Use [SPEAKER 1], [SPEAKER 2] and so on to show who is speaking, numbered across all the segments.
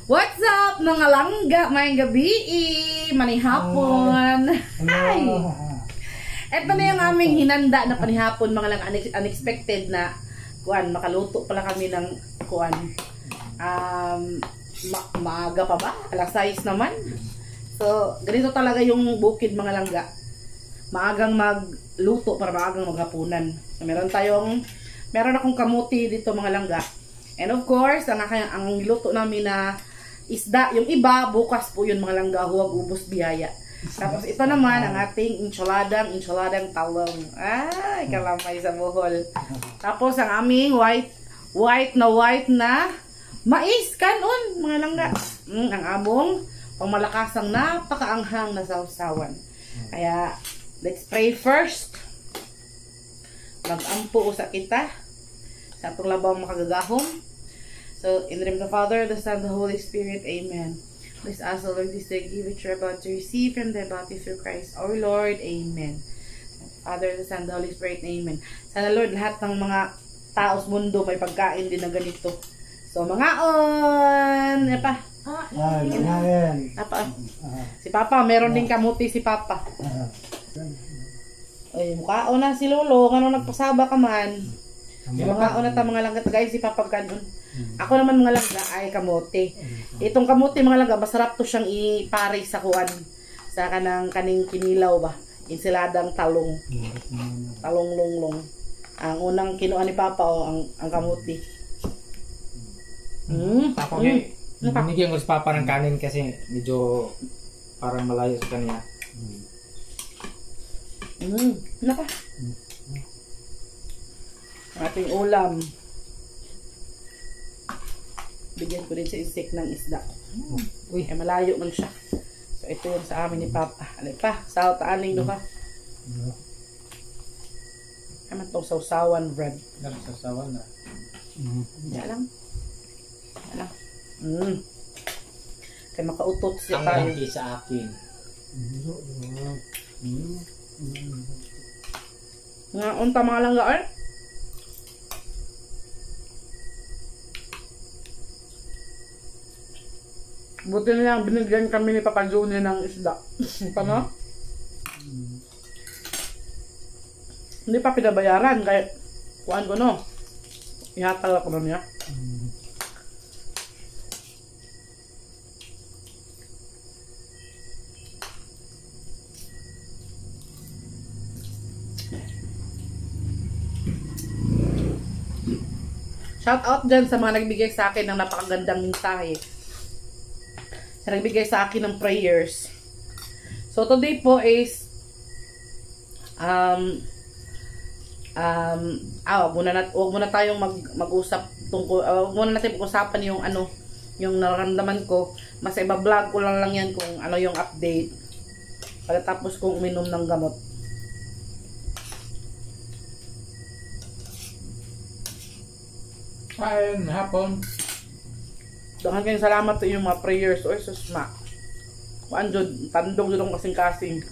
[SPEAKER 1] What's up mga langga? May gabi, manihapon. Hi! Ito na yung aming hinanda na panihapon mga lang unexpected na kuan, makaluto pala kami ng kuan. Maaga pa ba? Alas 6 naman. So, ganito talaga yung bukid mga langga. Maagang magluto para maagang maghapunan. So, meron akong kamuti dito mga langga. And of course, ang luto namin na isda, yung iba, bukas po yun mga langga, huwag ubos biyaya. Tapos ito naman, ang ating enchiladang talong. Ay, kalamay sa buhol. Tapos ang aming white na mais, kanon, mga langga. Ang among pangmalakasang napakaanghang na sausawan. Kaya, let's pray first. Mag-ampo sa kita. Sa atong labang makagagahom. So, in the name of the Father, the Son, the Holy Spirit, Amen. Please ask the Lord this day, give it you're about to receive from the body through Christ, our Lord, Amen. Father, the Son, the Holy Spirit, Amen. Sana Lord, lahat ng mga taos mundo may pagkain din na ganito. So, mga on! Epa. Si Papa, meron din kamuti si Papa. Ay, mukhaon na si Lolo, kano nagpasaba ka man. Mukhaon na ta mga langga, guys, si Papa kanon. Ako naman mga langga ay kamote. Itong kamote mga langga, masarap to siyang ipare sa kuwan. Sa kaning kinilaw ba? Insiladang talong. Talong longlong. Ang unang kinuha ni Papa ang kamote.
[SPEAKER 2] Papa, binigyan ko si Papa ng kanin kasi medyo parang malayo sa kanya.
[SPEAKER 1] Naka. Ating ulam. Bigyan ko din sa isik ng isda. Uy, malayo man siya. So, ito yung sa amin ni Papa. Alay pa, taaning do ka. Naman itong sausawan bread.
[SPEAKER 2] Sausawan na.
[SPEAKER 1] Yan lang. Kaya makautot siya tayo.
[SPEAKER 2] Ang laki sa akin.
[SPEAKER 1] Nga, unta mga langga, buti na lang, binigyan kami ni Papa Juni ng isda. Paano? Hindi pa pinabayaran, kaya kuhaan ko no. Ihatal ako na niya. Shout out dyan sa mga nagbigay sa akin ng napakagandang mensahe. Sa nagbigay sa akin ng prayers. So today po is wag muna tayong mag-usap tungkol, wag muna natin pag-usapan yung yung nararamdaman ko. Mas iba-vlog ko lang yan kung ano yung update pagkatapos kong uminom ng gamot.
[SPEAKER 2] Ayun, hapon.
[SPEAKER 1] Dahan kayong salamat sa inyong mga prayers. Oy, susma. Kuan jud, tandong jud ang kasing-kasing.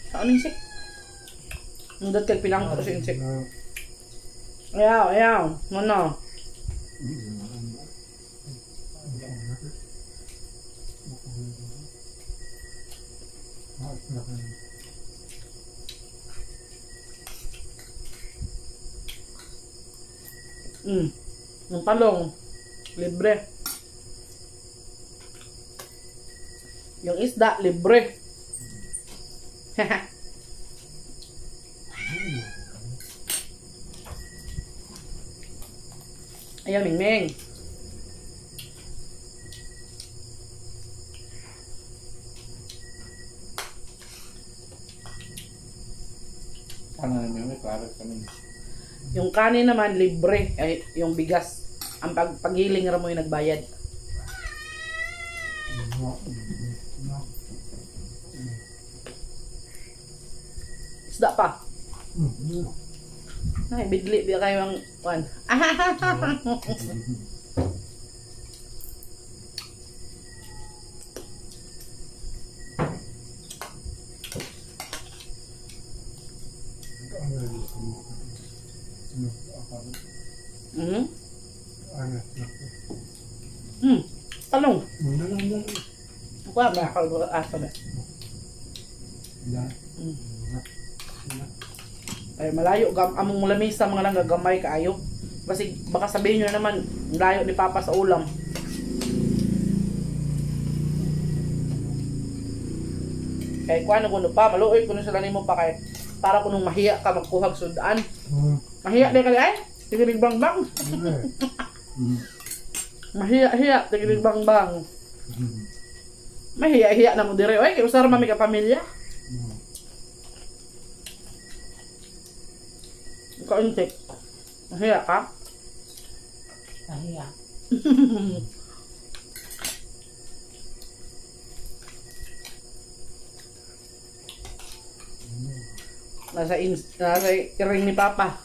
[SPEAKER 1] Saan insik? Ang datil pinang ko sa insik. Ayaw. Ano? Yung talong libre, yung isda libre. Ayaw Mingming. Yung kanin naman libre, ay yung bigas. Ang paghiling ra mo yung nagbayad. Isda pa. Ay, bidli biya kayo ang kuan. Hmm?
[SPEAKER 3] Ano?
[SPEAKER 1] Talong.
[SPEAKER 3] Dalang.
[SPEAKER 1] Ako ba ako asa ba?
[SPEAKER 3] Dalang.
[SPEAKER 1] Ay malayo among lamisa mga lang gagamay kaayo. Kasi baka sabihin nyo naman layo ni Papa sa ulam. Kaya kuha na kuno pa, maluoy kuno sila nimo pa kay para kunong mahiya ka magkuhag sudaan. Mahiya di ka ay? Tigil bang bang. Mahiya tigil bang bang. Mahiya na mo dire oy kay usara mami ka pamilya. Kauntik. Mahiya ka?
[SPEAKER 2] Mahiya.
[SPEAKER 1] Nasa iring ni Papa.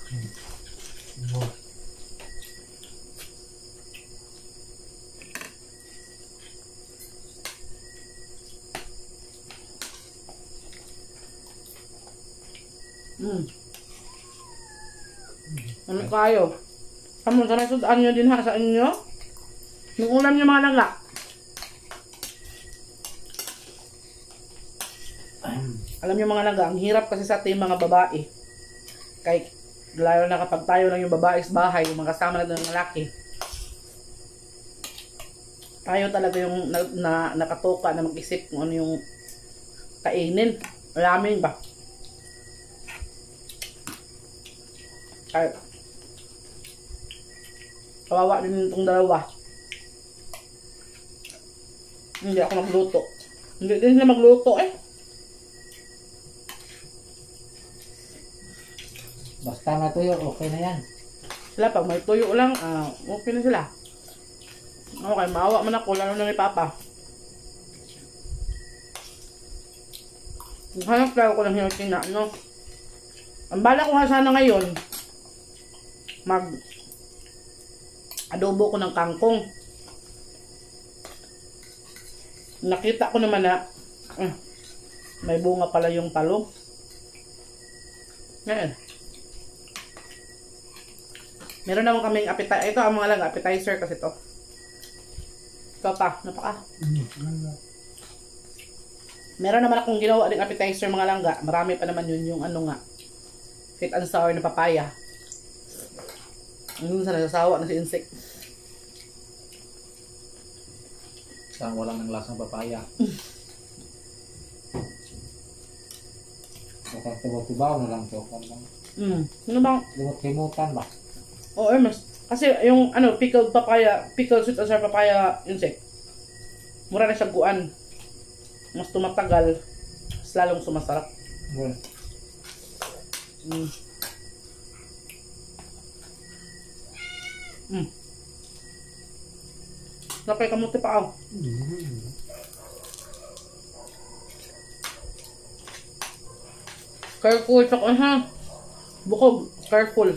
[SPEAKER 1] Ano kayo? Kamu sa nasudaan nyo din ha sa inyo? Yung ulam nyo mga langga. Alam nyo mga langga, ang hirap kasi sa ating mga babae. Kay, lalo na kapag tayo lang yung babae sa bahay, yung mga kasama na ng lalaki. Tayo talaga yung nakatoka na mag-isip kung ano yung kainin. Alamin ba? Ay, kawawa din itong dalawa. Hindi ako magluto. Hindi din sila magluto eh.
[SPEAKER 2] Basta matuyo, okay na yan.
[SPEAKER 1] Sila pag may tuyo lang, okay na sila. Okay, maawa man ako, lalo na ni Papa. Hanap tayo ko ng healthy na, ano. Ang bala ko nga sana ngayon, adobo ko ng kangkong. Nakita ko naman na may bunga pala yung talong. Ngayon. Meron naman kaming appetizer. Ito ang mga lang appetizer kasi to. Ito pa, napaka. Meron naman akong ginawa ding appetizer mga langga. Marami pa naman yun yung ano nga. Sweet and sour na papaya. Sa nasasawa na si insect.
[SPEAKER 2] Saan wala ng lasang papaya. Mukhang tibaw-tibaw na lang to.
[SPEAKER 1] Ano bang?
[SPEAKER 2] Limot-limutan ba?
[SPEAKER 1] Oo, mas. Kasi yung ano, pickled papaya, pickled sweet and sour papaya insect. Mura na siya guan. Mas tumatagal, mas lalong sumasarap. Napay kamuti pa ako. Careful, tsaka ha. Bukog, careful.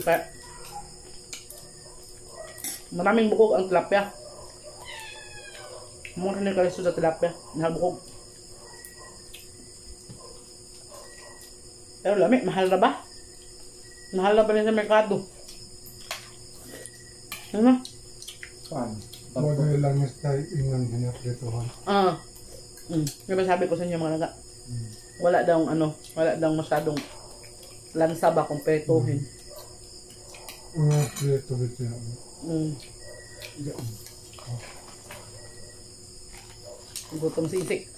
[SPEAKER 1] Maraming bukog ang tilapia. Mura na kayo sa tilapia. Nahabukog. Pero lami, mahal na ba? Mahal na ba rin sa merkado? Ano?
[SPEAKER 2] Saan?
[SPEAKER 3] Bagay lang tayo inang hinaprituhan.
[SPEAKER 1] Diba sabi ko sa inyo mga naga? Wala daw masyadong lansa ba kung pretuhin.
[SPEAKER 3] Prito dito yan.
[SPEAKER 1] Gutom si Insik.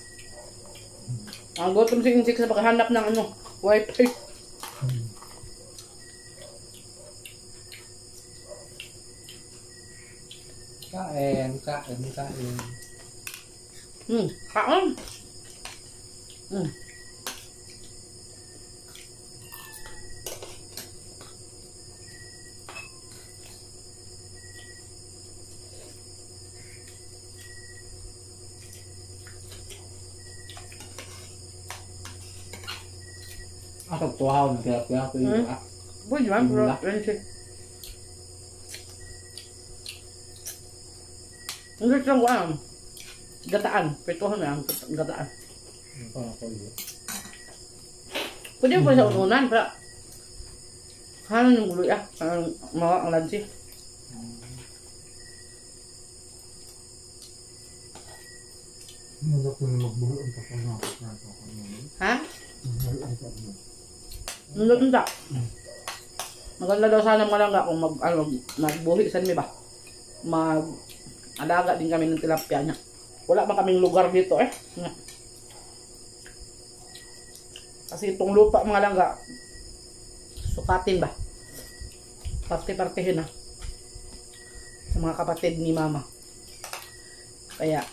[SPEAKER 1] Ang gutom si Insik sa paghahanap ng wifi.
[SPEAKER 2] Kain.
[SPEAKER 1] Kaon.
[SPEAKER 2] Ako tuhaw ng tilapia ko yung
[SPEAKER 1] Pwede man, bro. Ang gusto lang ko gataan. Pretuhan na ang gataan. Pwede mo pa sa ununan, pero Ano yung gulo ah? Ang lansi.
[SPEAKER 3] Hindi ko na magbulo ang papanakot na ito.
[SPEAKER 1] Ha?
[SPEAKER 3] Magbulo ang papanakot.
[SPEAKER 1] Naganda. Maganda daw sana mga langga kung magbuhi sa ba? Alaga din kami ng tilapia niya. Wala pa kaming lugar dito eh. Kasi itong lupa mga langga, sukatin ba? Parte-partehin na. Sa mga kapatid ni mama. Kaya,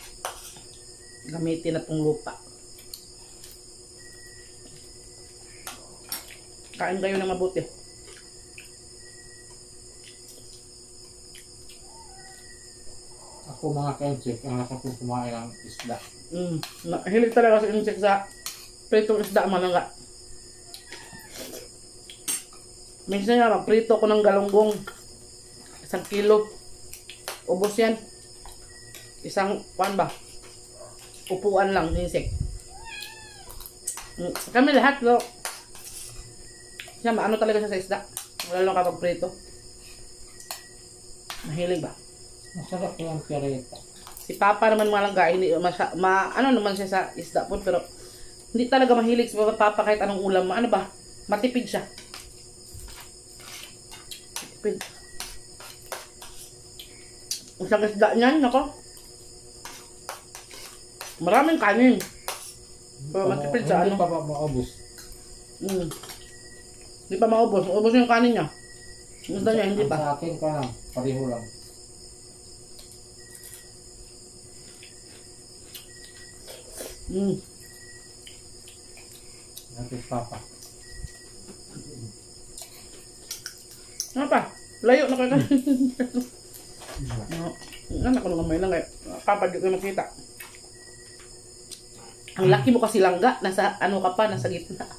[SPEAKER 1] gamitin na itong lupa. Kain kayo na mabuti.
[SPEAKER 2] Ako mga ka-insect, ang nasa kong kumain ng isda.
[SPEAKER 1] Hilig talaga sa insect sa pritong isda mga langga. Minsan nga, magprito ko ng galunggong. 1 kilo. Ubos yan. Isang, upuan lang, insect. Kami lahat, no? Siya, maano talaga siya sa isda. Wala lang kapag prito. Mahilig ba?
[SPEAKER 2] Masarap yung pirita.
[SPEAKER 1] Si Papa naman mga langga, hindi, ano naman siya sa isda po, pero hindi talaga mahilig si Papa kahit anong ulam. Ano ba? Matipid siya. Matipid. Isang isda niyan, nako. Maraming kanin. Pero matipid siya,
[SPEAKER 2] Hindi
[SPEAKER 1] ano?
[SPEAKER 2] pa ba maubos?
[SPEAKER 1] Hindi pa maubos. Maubos yung kanin niya. Yung isda niya, hindi
[SPEAKER 2] Ang
[SPEAKER 1] pa.
[SPEAKER 2] Sa akin pa lang, pareho lang. Natin Papa.
[SPEAKER 1] Ano pa? Layo na kayo. Anak ko naman may lang kayo. Papa, di ko makita. Ang laki mo kasi langga. Nasa ano ka pa, nasa gitna.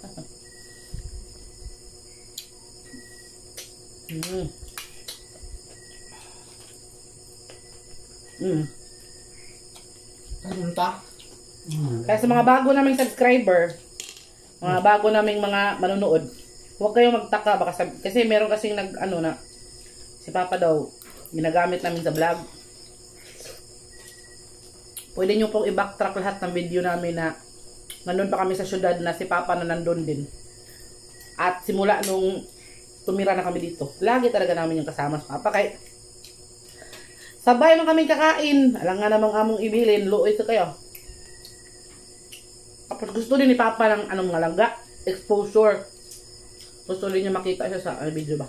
[SPEAKER 2] Ano ta?
[SPEAKER 1] Kaya sa mga bago naming subscriber, mga bago naming mga manonood, huwag kayong magtaka baka kasi meron kasing si Papa daw ginagamit namin sa vlog. Pwede nyo pong i-backtrack lahat ng video namin na nandun pa kami sa syudad na si Papa na nandun din. At simula nung tumira na kami dito, lagi talaga namin yung kasama sa Papa. Kaya sabay man kaming kakain. Alam nga namang among ibilin, luoy ito kayo. Tapos gusto din ni Papa ng mga langga, exposure. Gusto din niya makita siya sa video ba.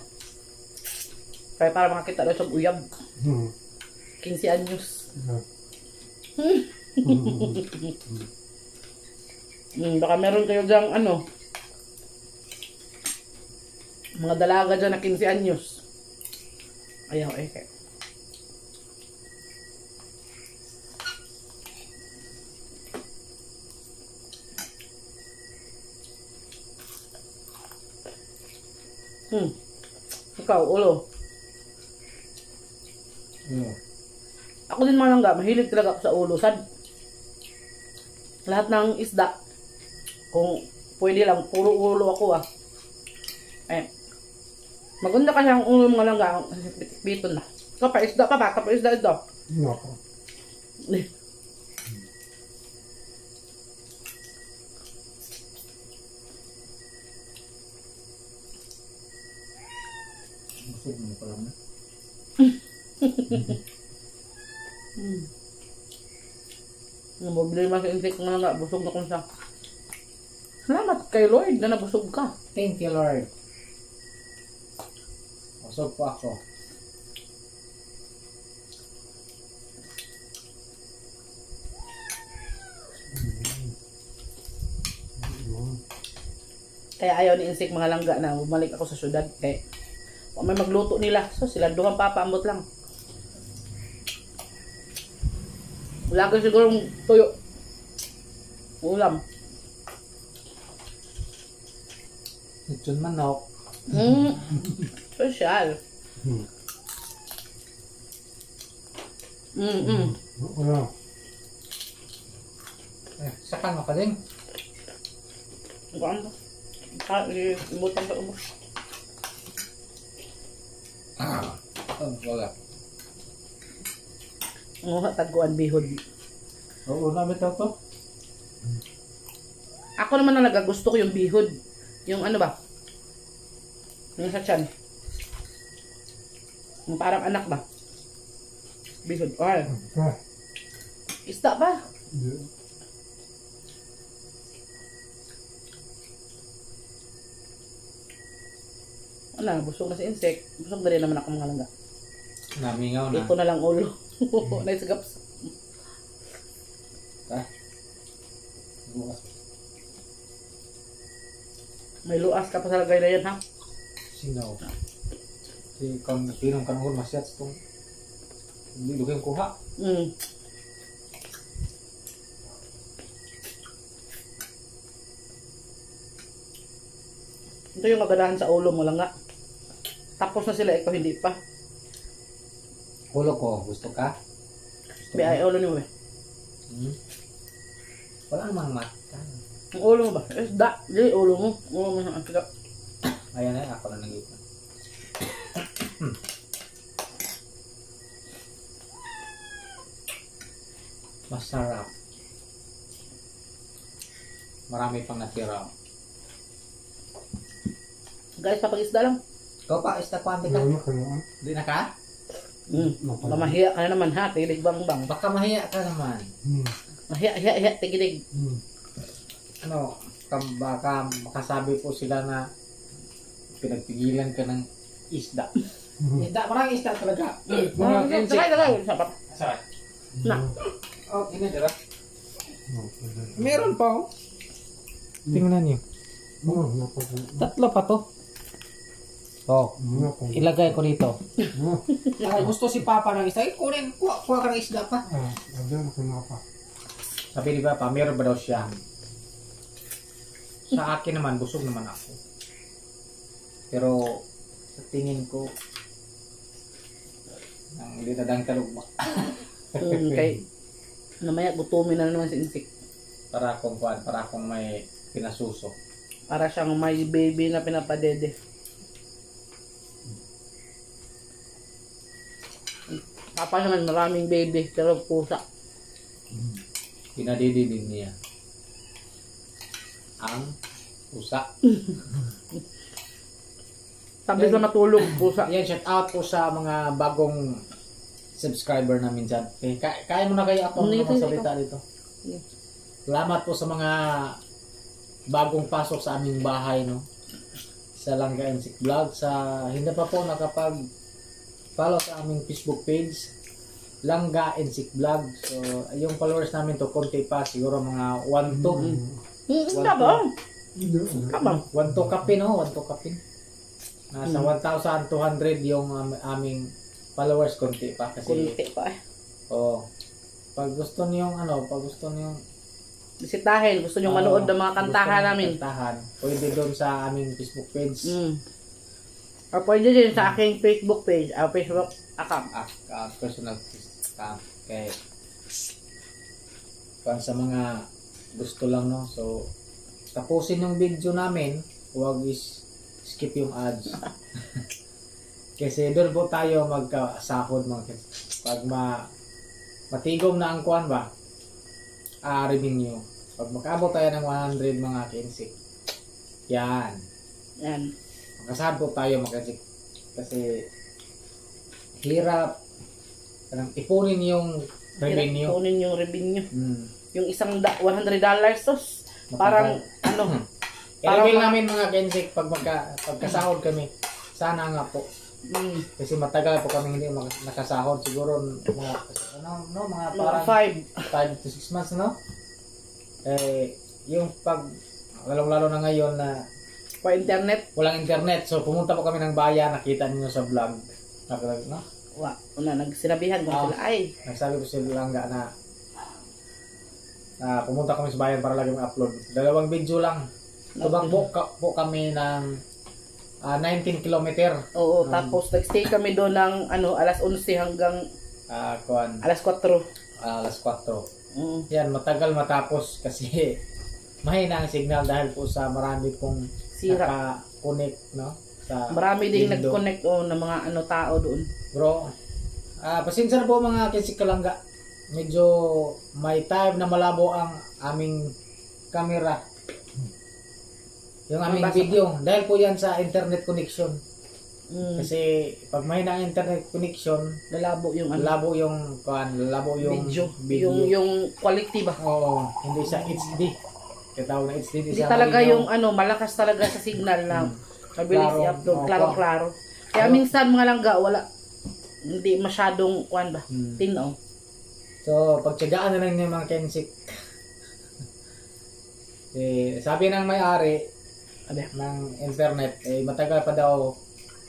[SPEAKER 1] Kaya para makakita daw siya uyab. 15 anyos. Baka meron kayo dyang mga dalaga dyan na 15 anyos. Ayaw kaya. Ikaw, ulo. Ako din mga langga, mahilig talaga ako sa ulo. Lahat ng isda, kung pwede lang, puro ulo ako maganda kasi ang ulo mga langga, biton na. Kapaisda pa ba? Kapaisda ito.
[SPEAKER 3] Hindi ako.
[SPEAKER 2] Busog mo pa lang na.
[SPEAKER 1] Problema sa insect mga langga, busog na kung siya. Salamat kay Lord na nabusog ka.
[SPEAKER 2] Thank you, Lord. Busog po ako.
[SPEAKER 1] Kaya ayaw ni insect mga langga na bumalik ako sa syudad. Kaya kung may magluto nila, so sila duhang papaambot lang. Wala ka sigurong tuyo. Ulam.
[SPEAKER 2] Lechon manok.
[SPEAKER 1] Special.
[SPEAKER 3] Wala.
[SPEAKER 2] Sakan mo ka din.
[SPEAKER 1] Ano ba? Imutang ka ubos.
[SPEAKER 2] Oh, wala.
[SPEAKER 1] Nguha taguan bihod.
[SPEAKER 2] Oo, namin to to.
[SPEAKER 1] Ako naman talaga gusto ko yung bihod. Yung ano ba? Yung sa tiyan. Yung parang anak ba? Bihod. Ay,
[SPEAKER 3] Okay.
[SPEAKER 1] isda ba?
[SPEAKER 3] Hindi.
[SPEAKER 1] Wala, busog na si insect. Busog na rin naman ako mga langga.
[SPEAKER 2] Namingaw na.
[SPEAKER 1] Ito na lang ulo. Naisagaps. May luas ka pa sa lagay na yan, ha?
[SPEAKER 2] Sinaw. Si pinong kanungon masyat itong hindi lukang kuha.
[SPEAKER 1] Mm. Ito yung magadahan sa ulo mo lang nga. Tapos na sila, ikaw hindi pa.
[SPEAKER 2] Ulo ko, gusto ka?
[SPEAKER 1] May ay ulo ni mo eh.
[SPEAKER 2] Hmm? Wala namang mata.
[SPEAKER 1] Ang ulo mo ba? Da, di ulo mo. Ulo mo ang kika.
[SPEAKER 2] Ayan na, ako na nangita. Masarap. Marami pang natira.
[SPEAKER 1] Guys, papag-isda lang.
[SPEAKER 2] Ikaw pa, ista kwante ka?
[SPEAKER 3] Ano kaya?
[SPEAKER 2] Di na ka?
[SPEAKER 1] Mahiya ka na naman ha, tigilig bang bang.
[SPEAKER 2] Baka mahiya ka naman.
[SPEAKER 1] Mahiya, tigilig.
[SPEAKER 2] Ano, baka makasabi po sila na pinagpigilan ka ng isda. Isda, maraming isda talaga.
[SPEAKER 1] Tagay, sapat.
[SPEAKER 2] Sarap.
[SPEAKER 1] Na.
[SPEAKER 2] Oh, ini dira. Meron pa oh. Tingnan niyo. Tatlo pa to. Oh, ilagay ko dito. Gusto si Papa ng isda. Kunin, kuha ka ng isda pa. Sabi ni Papa, meron ba daw siya? Sa akin naman, busog naman ako. Pero, sa tingin ko, ang litadang talugma.
[SPEAKER 1] Okay. Namaya, gutumin na naman si insect.
[SPEAKER 2] Para akong may pinasuso.
[SPEAKER 1] Para siyang may baby na pinapadede. Papa naman maraming baby, pero pusa.
[SPEAKER 2] Pinadidinin niya. Ang pusa.
[SPEAKER 1] Sabi sa matulog, pusa.
[SPEAKER 2] Yan, shout out po sa mga bagong subscriber namin dyan. Okay, kaya mo na kayo ako
[SPEAKER 1] Hindi,
[SPEAKER 2] ng salita dito. Salamat po sa mga bagong pasok sa aming bahay, no? Sa Langga Insect Vlog. Sa hindi pa po nakapag-follow sa aming Facebook page, Langga Insect Vlog. So, yung followers namin to, konti pa. Siguro mga 1-2.
[SPEAKER 1] Hindi ba? Kabang.
[SPEAKER 2] 1-2 kapin, no? 1-2 kapin. Nasa 1,200 yung aming followers, konti pa. Kasi,
[SPEAKER 1] Kunti pa eh.
[SPEAKER 2] pag gusto niyo
[SPEAKER 1] Bisitahin, gusto nyo manood ng mga kantahan namin.
[SPEAKER 2] Pwede doon sa aming Facebook page.
[SPEAKER 1] O pwede din sa aking Facebook page, Facebook account.
[SPEAKER 2] Personal account. Okay. Kung sa mga gusto lang, no? So, tapusin yung video namin. Huwag skip yung ads. Kasi doon po tayo magkasahod mga pag matigom na ang kuan ba, revenue. Pag makaabot tayo ng 100 mga kinsik, yan. Makasahod po tayo mga kinsik. Kasi hirap ipunin yung revenue.
[SPEAKER 1] Ipunin yung revenue. Yung isang $100 tos. Parang ano.
[SPEAKER 2] I-reveal namin mga kinsik pag pagkasahod kami. Sana nga po. Kasi matagal po kami hindi nakasahod, siguro mga parang 5 to 6 months, no? Yung lalong-lalo na ngayon na walang internet, so pumunta po kami ng bayan, nakita niyo sa vlog, no?
[SPEAKER 1] Nagsinabihan ko sila
[SPEAKER 2] nagsabi ko sila lang na pumunta kami sa bayan para lagi mag-upload. 2 video lang. Tumakbo po kami ng 19 kilometer.
[SPEAKER 1] Oo, tapos nagstay kami doon ng alas 11 hanggang alas 4.
[SPEAKER 2] Alas 4. Yan, matagal matapos kasi mahina ang signal dahil po sa marami pong
[SPEAKER 1] sira.
[SPEAKER 2] naka-connect, no?
[SPEAKER 1] Marami ding
[SPEAKER 2] Indo.
[SPEAKER 1] nag-connect ng mga tao doon.
[SPEAKER 2] Bro, pasensya na po mga Kensik Kalangga. Medyo may time na malabo ang aming camera. Yung aming
[SPEAKER 1] Mabasa
[SPEAKER 2] video. Dahil po yan sa internet connection.
[SPEAKER 1] Kasi
[SPEAKER 2] Kasi pag may na internet connection,
[SPEAKER 1] lalabo yung
[SPEAKER 2] labo yung
[SPEAKER 1] video. Yung quality ba?
[SPEAKER 2] Oo, hindi sa HD. Katawag na HD.
[SPEAKER 1] Hindi talaga yung malakas talaga sa signal na mabilis
[SPEAKER 2] Klaro.
[SPEAKER 1] i-upload,
[SPEAKER 2] Opo.
[SPEAKER 1] klaro-klaro. Kaya minsan mga langga, hindi masyadong tinaw.
[SPEAKER 2] So, pagtyagaan na lang yung mga Kensik. Sabi ng may-ari ng internet, matagal pa daw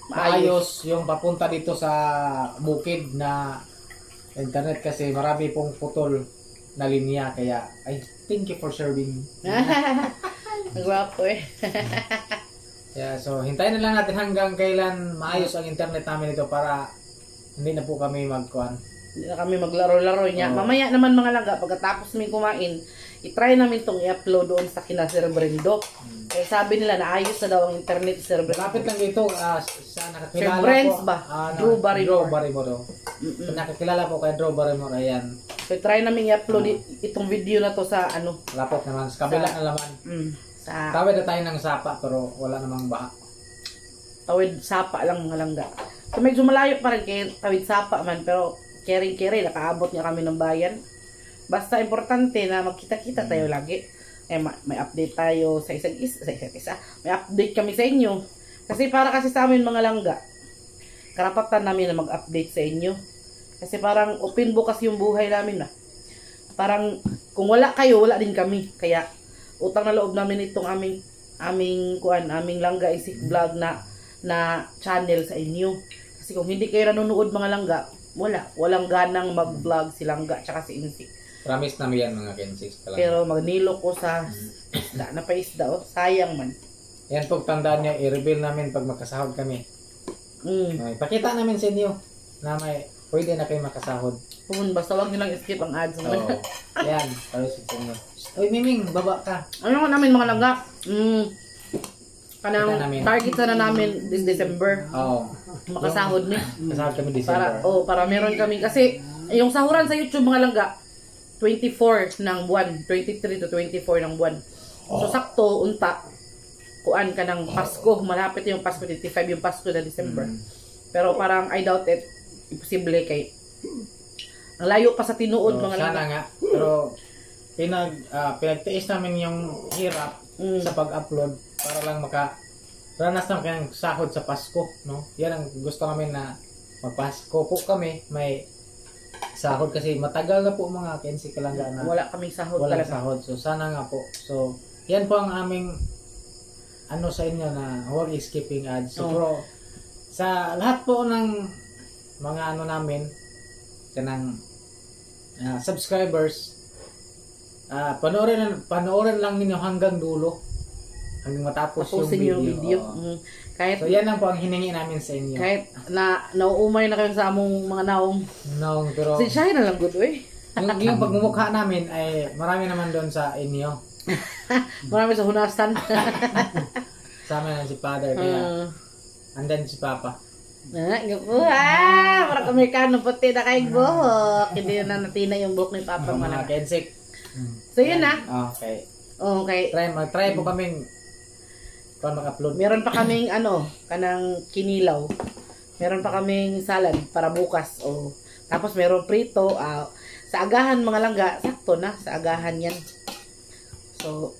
[SPEAKER 2] maayos yung papunta dito sa bukid na internet kasi marami pong putol na linya. Kaya, thank you for serving.
[SPEAKER 1] Nagwapo
[SPEAKER 2] Yeah, so hintayin na lang natin hanggang kailan maayos ang internet namin ito para hindi na po kami magkuhan.
[SPEAKER 1] Hindi na kami maglaro-laro niya.
[SPEAKER 2] Oo.
[SPEAKER 1] Mamaya naman mga langga, pagkatapos namin kumain, itry namin itong i-upload doon sa kina Sir Brendo. Kaya sabi nila na ayos na daw ang internet Sir Brendo.
[SPEAKER 2] Malapit lang dito sa nakakilala
[SPEAKER 1] Sir Brents
[SPEAKER 2] po.
[SPEAKER 1] ba? Drew Barrymore.
[SPEAKER 2] Drew Barrymore. So, nakakilala po kay Drew Barrymore. Ayan.
[SPEAKER 1] So try namin i-upload itong video na to sa
[SPEAKER 2] Lapot naman. Sa kabila na laman.
[SPEAKER 1] sa
[SPEAKER 2] Tawid na tayo ng sapa pero wala namang baha.
[SPEAKER 1] tawid sapa lang mga langga. So medyo malayo pa rin kay tawid sapa man, pero kering-kering nakaabot niya kami ng bayan. Basta importante na magkita-kita tayo lagi. May update tayo sa isa't isa. May update kami sa inyo. Kasi para kasi sa amin mga langga, karapatan namin na mag-update sa inyo. Kasi parang open bukas yung buhay namin na. Parang kung wala kayo, wala din kami. Kaya utang na loob namin itong aming Langga Isik Vlog na channel sa inyo. Kasi kung hindi kayo nanonood mga langga, walang ganang mag-vlog si Langga tsaka si Insik.
[SPEAKER 2] Promise namin yan mga Kensik.
[SPEAKER 1] Pero magnilo ko sa isda na paisda, sayang man.
[SPEAKER 2] Yan po, tandaan nyo, i-reveal namin pag makasahod kami. Pakita namin sa inyo na pwede na kayo makasahod.
[SPEAKER 1] Basta wag nyo lang skip ang ads.
[SPEAKER 2] Oo. Yan, para sa inyo. Uy, Miming, baba ka.
[SPEAKER 1] Ano nga namin mga langga?
[SPEAKER 2] Kita namin.
[SPEAKER 1] Target na namin this December.
[SPEAKER 2] Oo.
[SPEAKER 1] Makasahod ni.
[SPEAKER 2] Kasahod kami December.
[SPEAKER 1] Para meron kami. Kasi yung sahuran sa YouTube mga langga, 24 ng buwan. 23 to 24 ng buwan. So sakto, unta. Kuan ka ng Pasko. Malapit yung Pasko. 25 yung Pasko na December. Pero parang I doubt it. Imposible kay ang layo pa sa tinuod mga
[SPEAKER 2] sana
[SPEAKER 1] langga.
[SPEAKER 2] nga. Pero pinagtiis namin yung hirap sa pag-upload para lang ranas ng kanyang sahod sa Pasko, no? Yan ang gusto namin na magpasko po kami, may sahod kasi matagal na po mga Kensik Kalangga na
[SPEAKER 1] Wala kaming sahod
[SPEAKER 2] walang
[SPEAKER 1] talaga.
[SPEAKER 2] sahod. So sana nga po. So yan po ang aming sa inyo na huwag skipping ads. So pero sa lahat po ng mga namin kanang subscribers, panoorin lang ninyo hanggang dulo. Hanggang matapos yung video.
[SPEAKER 1] Kahit,
[SPEAKER 2] so yan lang po ang hiningi namin sa inyo.
[SPEAKER 1] kahit nauumay na kayo sa among mga naong.
[SPEAKER 2] No, pero
[SPEAKER 1] Si Shai na lang good
[SPEAKER 2] yung pagmumukha namin ay marami naman doon sa inyo.
[SPEAKER 1] Marami sa hunasan.
[SPEAKER 2] Sa amin si Father, kaya andan si Papa.
[SPEAKER 1] Para Amerikano puti na kayong buhok. Hindi na natina yung buhok ni Papa
[SPEAKER 2] Mga Kensik.
[SPEAKER 1] So yun na.
[SPEAKER 2] Okay.
[SPEAKER 1] Okay.
[SPEAKER 2] Try po kaming mag-upload.
[SPEAKER 1] Meron pa kaming kanang kinilaw. Meron pa kaming salad para bukas. Tapos meron prito. Sa agahan mga langga, sakto na. Sa agahan yan. So,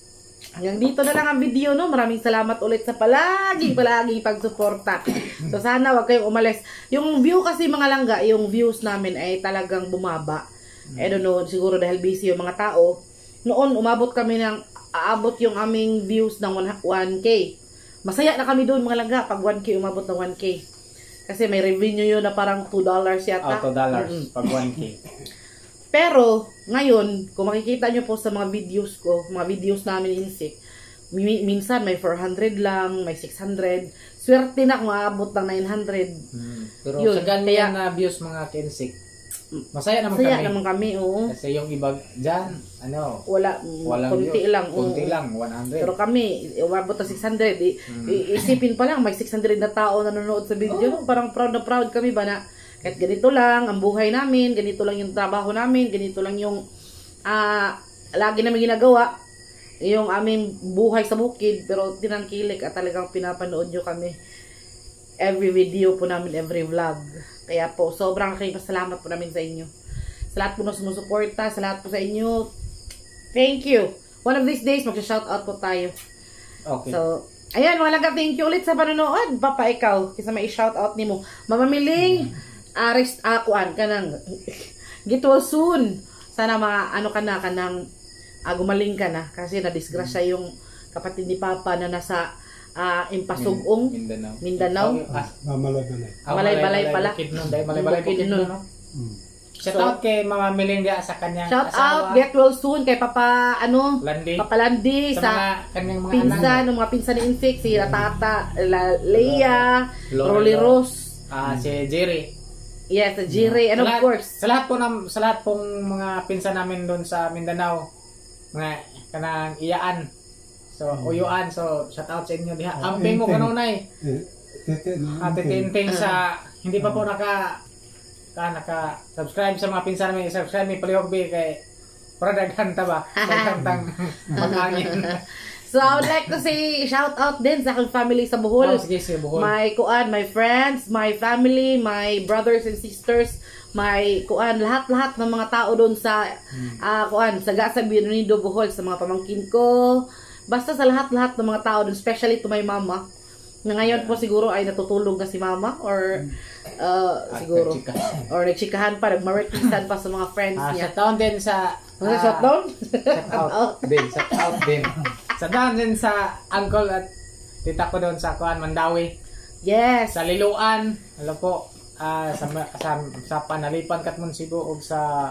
[SPEAKER 1] hanggang dito na lang ang video, no? Maraming salamat ulit sa palaging pagsuporta. So, sana wag kayong umalis. Yung view kasi mga langga, yung views namin ay talagang bumaba. I don't know, siguro dahil busy yung mga tao. Noon, aabot yung aming views ng 1K. Masaya na kami doon mga langga pag 1K umabot ng 1K. Kasi may revenue yun na parang $2 yata.
[SPEAKER 2] $2 pag 1K.
[SPEAKER 1] Pero, ngayon, kung makikita nyo po sa mga videos ko, mga videos namin Insik, minsan may 400 lang, may 600. Swerte na kung aabot ng 900.
[SPEAKER 2] Pero
[SPEAKER 1] Yun,
[SPEAKER 2] sa ganyan na views mga Kensik, Masaya naman
[SPEAKER 1] Saya
[SPEAKER 2] kami.
[SPEAKER 1] naman kami, oo.
[SPEAKER 2] Kasi yung iba dyan,
[SPEAKER 1] Walang kunti
[SPEAKER 2] yun.
[SPEAKER 1] lang.
[SPEAKER 2] Kunti
[SPEAKER 1] oo.
[SPEAKER 2] lang, 100.
[SPEAKER 1] Pero kami, umabot na 600. Isipin pa lang, may 600 na tao na nanonood sa video. No? Parang proud na proud kami ba na kahit ganito lang ang buhay namin, ganito lang yung trabaho namin, ganito lang yung lagi namin ginagawa. Yung aming buhay sa bukid, pero tinangkilik at talagang pinapanood nyo kami. Every video po namin, every vlog. Kaya po, sobrang pasalamat po namin sa inyo. Sa lahat po na sumusuporta, sa lahat po sa inyo, thank you. One of these days, mag-shoutout po tayo.
[SPEAKER 2] Okay.
[SPEAKER 1] So, ayan, mga langga, thank you ulit sa panonood. Papa, ikaw, kasi may shoutout ni mo. Mamamiling, kuan ka nang, get well soon. Sana mga, ano ka na, gumaling ka na. Kasi na-disgrasya yung kapatid ni Papa na nasa Impasugong, Mindanao.
[SPEAKER 3] Mamalay-balay.
[SPEAKER 1] Malay-balay pala.
[SPEAKER 2] Bukid nun, dahil malay-balay
[SPEAKER 1] Bukid
[SPEAKER 2] bukid
[SPEAKER 1] nun.
[SPEAKER 2] nun, no? Shout out kay Mama Melinda sa kanyang
[SPEAKER 1] Shout out, get well soon kay Papa,
[SPEAKER 2] Landi.
[SPEAKER 1] Papa Landi,
[SPEAKER 2] Sa
[SPEAKER 1] sa
[SPEAKER 2] mga kanyang mga
[SPEAKER 1] pinsan,
[SPEAKER 2] anak.
[SPEAKER 1] mga pinsan ni Infik, si Tata, Leia,
[SPEAKER 2] Lolo.
[SPEAKER 1] Rolly Rose,
[SPEAKER 2] Si Jerry.
[SPEAKER 1] yes, Jire, and of course,
[SPEAKER 2] Sa lahat pong mga pinsan namin doon sa Mindanao, mga kanang iyaan. So, uyuan. So, shout out sa inyo diha. Amping mo kanunay. Ate Tinting sa hindi pa po naka-subscribe sa mga pinsan namin. Subscribe ni Palihogbi kay Pradaghan ta ba? Pagkantang pag-angin.
[SPEAKER 1] so I would like to say shout out din sa aking family sa Bohol.
[SPEAKER 2] Sige, Bohol.
[SPEAKER 1] My friends, my family, my brothers and sisters, my lahat-lahat ng mga tao doon sa sa Bienvenido Bohol, sa mga pamangkin ko. Basta sa lahat-lahat ng mga tao doon, especially to my mama. Na ngayon po siguro ay natutulog na si mama or siguro or nagchikahan pa, nagmaritisan pa sa mga friends niya.
[SPEAKER 2] Shout out din sa
[SPEAKER 1] Shutdown?
[SPEAKER 2] Shout out din. Shout out din sa uncle at tita ko doon sa Mandawi.
[SPEAKER 1] Yes.
[SPEAKER 2] Sa Liluan, alam po, sa Panalipan Katmon Cebu ug sa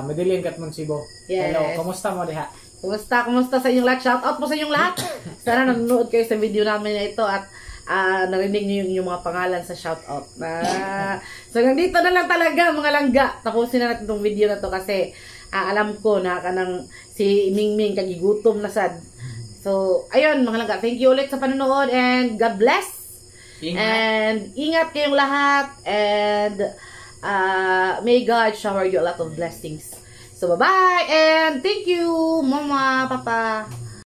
[SPEAKER 2] Medellin Katmon Cebu.
[SPEAKER 1] Yes.
[SPEAKER 2] Hello, kumusta mo diha?
[SPEAKER 1] Kumusta sa inyong lahat? Shout out po sa inyong lahat. Sana nanonood kayo sa video namin na ito at narinig niyo yung mga pangalan sa shout out. So hanggang dito na lang talaga mga langga. Tapusin na natin itong video na to kasi alam ko na kanang si Mingming kagigutom na sad. So ayun mga langga, thank you ulit sa panonood and God bless. And ingat kayong lahat and may God shower you a lot of blessings. So bye-bye and thank you Mama, Papa.